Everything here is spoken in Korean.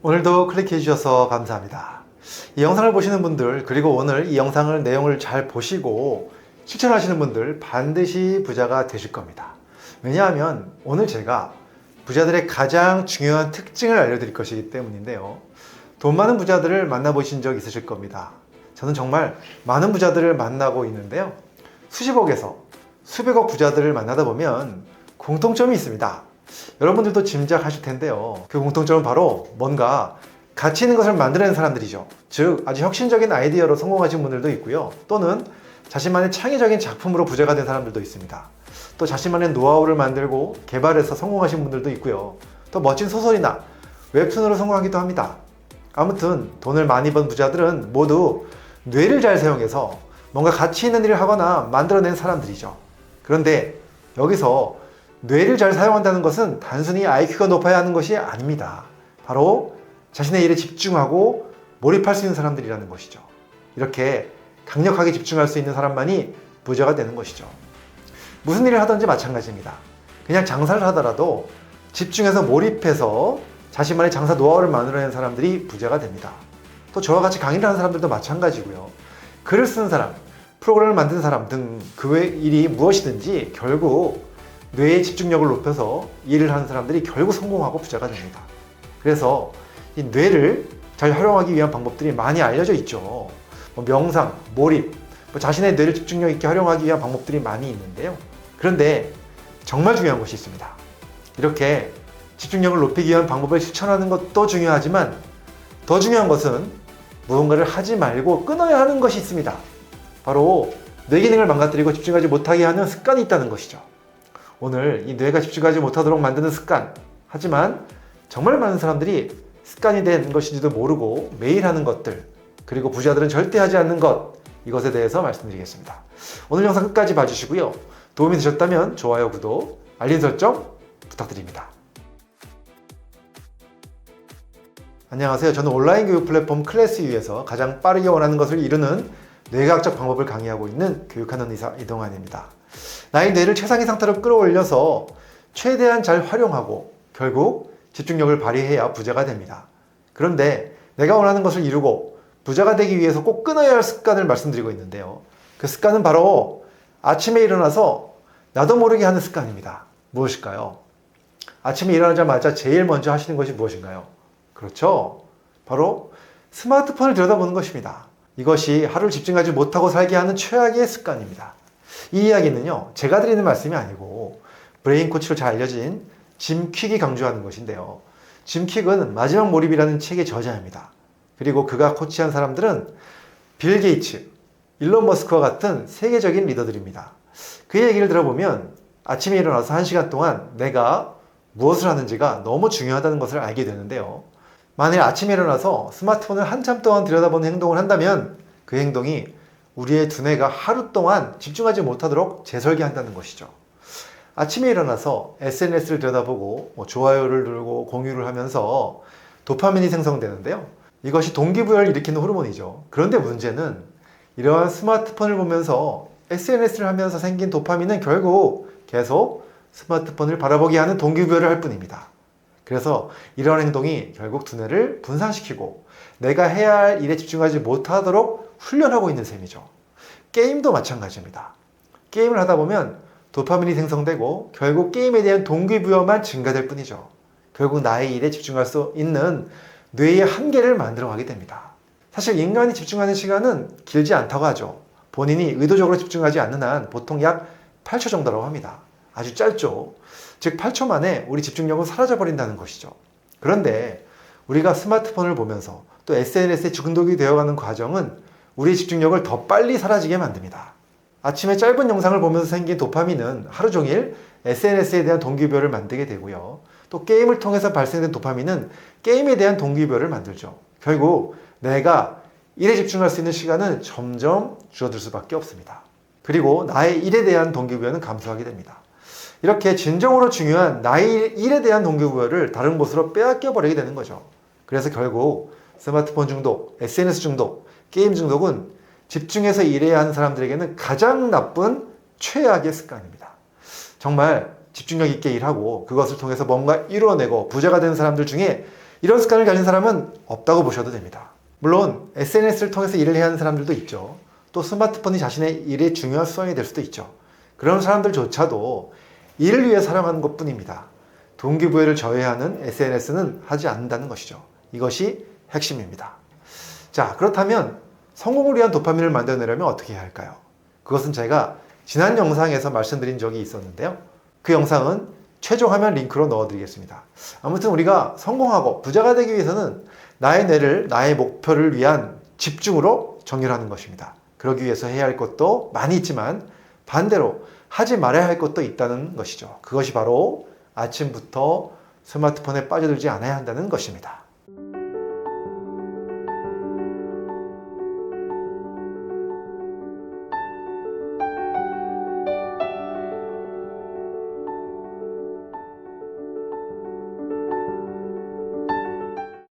오늘도 클릭해 주셔서 감사합니다. 이 영상을 보시는 분들, 그리고 오늘 이 영상을 내용을 잘 보시고 실천하시는 분들 반드시 부자가 되실 겁니다. 왜냐하면 오늘 제가 부자들의 가장 중요한 특징을 알려드릴 것이기 때문인데요. 돈 많은 부자들을 만나보신 적 있으실 겁니다. 저는 정말 많은 부자들을 만나고 있는데요. 수십억에서 수백억 부자들을 만나다 보면 공통점이 있습니다. 여러분들도 짐작하실 텐데요. 그 공통점은 바로 뭔가 가치 있는 것을 만들어낸 사람들이죠. 즉 아주 혁신적인 아이디어로 성공하신 분들도 있고요. 또는 자신만의 창의적인 작품으로 부자가 된 사람들도 있습니다. 또 자신만의 노하우를 만들고 개발해서 성공하신 분들도 있고요. 또 멋진 소설이나 웹툰으로 성공하기도 합니다. 아무튼 돈을 많이 번 부자들은 모두 뇌를 잘 사용해서 뭔가 가치 있는 일을 하거나 만들어낸 사람들이죠. 그런데 여기서 뇌를 잘 사용한다는 것은 단순히 IQ가 높아야 하는 것이 아닙니다. 바로 자신의 일에 집중하고 몰입할 수 있는 사람들이라는 것이죠. 이렇게 강력하게 집중할 수 있는 사람만이 부자가 되는 것이죠. 무슨 일을 하든지 마찬가지입니다. 그냥 장사를 하더라도 집중해서 몰입해서 자신만의 장사 노하우를 만들어낸 사람들이 부자가 됩니다. 또 저와 같이 강의를 하는 사람들도 마찬가지고요. 글을 쓰는 사람, 프로그램을 만드는 사람 등 그 외 일이 무엇이든지 결국 뇌의 집중력을 높여서 일을 하는 사람들이 결국 성공하고 부자가 됩니다. 그래서 이 뇌를 잘 활용하기 위한 방법들이 많이 알려져 있죠. 명상, 몰입, 자신의 뇌를 집중력 있게 활용하기 위한 방법들이 많이 있는데요. 그런데 정말 중요한 것이 있습니다. 이렇게 집중력을 높이기 위한 방법을 실천하는 것도 중요하지만 더 중요한 것은 무언가를 하지 말고 끊어야 하는 것이 있습니다. 바로 뇌 기능을 망가뜨리고 집중하지 못하게 하는 습관이 있다는 것이죠. 오늘 이 뇌가 집중하지 못하도록 만드는 습관, 하지만 정말 많은 사람들이 습관이 된 것인지도 모르고 매일 하는 것들, 그리고 부자들은 절대 하지 않는 것, 이것에 대해서 말씀드리겠습니다. 오늘 영상 끝까지 봐주시고요. 도움이 되셨다면 좋아요, 구독, 알림 설정 부탁드립니다. 안녕하세요. 저는 온라인 교육 플랫폼 클래스유에서 가장 빠르게 원하는 것을 이루는 뇌과학적 방법을 강의하고 있는 교육하는 의사 이동환입니다. 나의 뇌를 최상의 상태로 끌어올려서 최대한 잘 활용하고 결국 집중력을 발휘해야 부자가 됩니다. 그런데 내가 원하는 것을 이루고 부자가 되기 위해서 꼭 끊어야 할 습관을 말씀드리고 있는데요. 그 습관은 바로 아침에 일어나서 나도 모르게 하는 습관입니다. 무엇일까요? 아침에 일어나자마자 제일 먼저 하시는 것이 무엇인가요? 그렇죠. 바로 스마트폰을 들여다보는 것입니다. 이것이 하루를 집중하지 못하고 살게 하는 최악의 습관입니다. 이 이야기는요, 제가 드리는 말씀이 아니고 브레인 코치로 잘 알려진 짐 퀵이 강조하는 것인데요. 짐 퀵은 마지막 몰입이라는 책의 저자입니다. 그리고 그가 코치한 사람들은 빌 게이츠, 일론 머스크와 같은 세계적인 리더들입니다. 그의 얘기를 들어보면 아침에 일어나서 1시간 동안 내가 무엇을 하는지가 너무 중요하다는 것을 알게 되는데요. 만일 아침에 일어나서 스마트폰을 한참 동안 들여다보는 행동을 한다면 그 행동이 우리의 두뇌가 하루 동안 집중하지 못하도록 재설계한다는 것이죠. 아침에 일어나서 SNS를 들여다보고 좋아요를 누르고 공유를 하면서 도파민이 생성되는데요. 이것이 동기부여를 일으키는 호르몬이죠. 그런데 문제는 이러한 스마트폰을 보면서 SNS를 하면서 생긴 도파민은 결국 계속 스마트폰을 바라보게 하는 동기부여를 할 뿐입니다. 그래서 이런 행동이 결국 두뇌를 분산시키고 내가 해야 할 일에 집중하지 못하도록 훈련하고 있는 셈이죠. 게임도 마찬가지입니다. 게임을 하다 보면 도파민이 생성되고 결국 게임에 대한 동기부여만 증가될 뿐이죠. 결국 나의 일에 집중할 수 있는 뇌의 한계를 만들어가게 됩니다. 사실 인간이 집중하는 시간은 길지 않다고 하죠. 본인이 의도적으로 집중하지 않는 한 보통 약 8초 정도라고 합니다. 아주 짧죠. 즉 8초 만에 우리 집중력은 사라져버린다는 것이죠. 그런데 우리가 스마트폰을 보면서 또 SNS에 중독이 되어가는 과정은 우리의 집중력을 더 빨리 사라지게 만듭니다. 아침에 짧은 영상을 보면서 생긴 도파민은 하루 종일 SNS에 대한 동기부여를 만들게 되고요. 또 게임을 통해서 발생된 도파민은 게임에 대한 동기부여를 만들죠. 결국 내가 일에 집중할 수 있는 시간은 점점 줄어들 수밖에 없습니다. 그리고 나의 일에 대한 동기부여는 감소하게 됩니다. 이렇게 진정으로 중요한 나의 일에 대한 동기부여를 다른 곳으로 빼앗겨 버리게 되는 거죠. 그래서 결국 스마트폰 중독, SNS 중독, 게임 중독은 집중해서 일해야 하는 사람들에게는 가장 나쁜 최악의 습관입니다. 정말 집중력 있게 일하고 그것을 통해서 뭔가 이루어내고 부자가 되는 사람들 중에 이런 습관을 가진 사람은 없다고 보셔도 됩니다. 물론 SNS를 통해서 일을 해야 하는 사람들도 있죠. 또 스마트폰이 자신의 일의 중요한 수단이 될 수도 있죠. 그런 사람들조차도 일을 위해 사용하는 것뿐입니다. 동기부여를 저해하는 SNS는 하지 않는다는 것이죠. 이것이 핵심입니다. 자, 그렇다면 성공을 위한 도파민을 만들어내려면 어떻게 해야 할까요? 그것은 제가 지난 영상에서 말씀드린 적이 있었는데요. 그 영상은 최종 화면 링크로 넣어드리겠습니다. 아무튼 우리가 성공하고 부자가 되기 위해서는 나의 뇌를 나의 목표를 위한 집중으로 정렬하는 것입니다. 그러기 위해서 해야 할 것도 많이 있지만 반대로 하지 말아야 할 것도 있다는 것이죠. 그것이 바로 아침부터 스마트폰에 빠져들지 않아야 한다는 것입니다.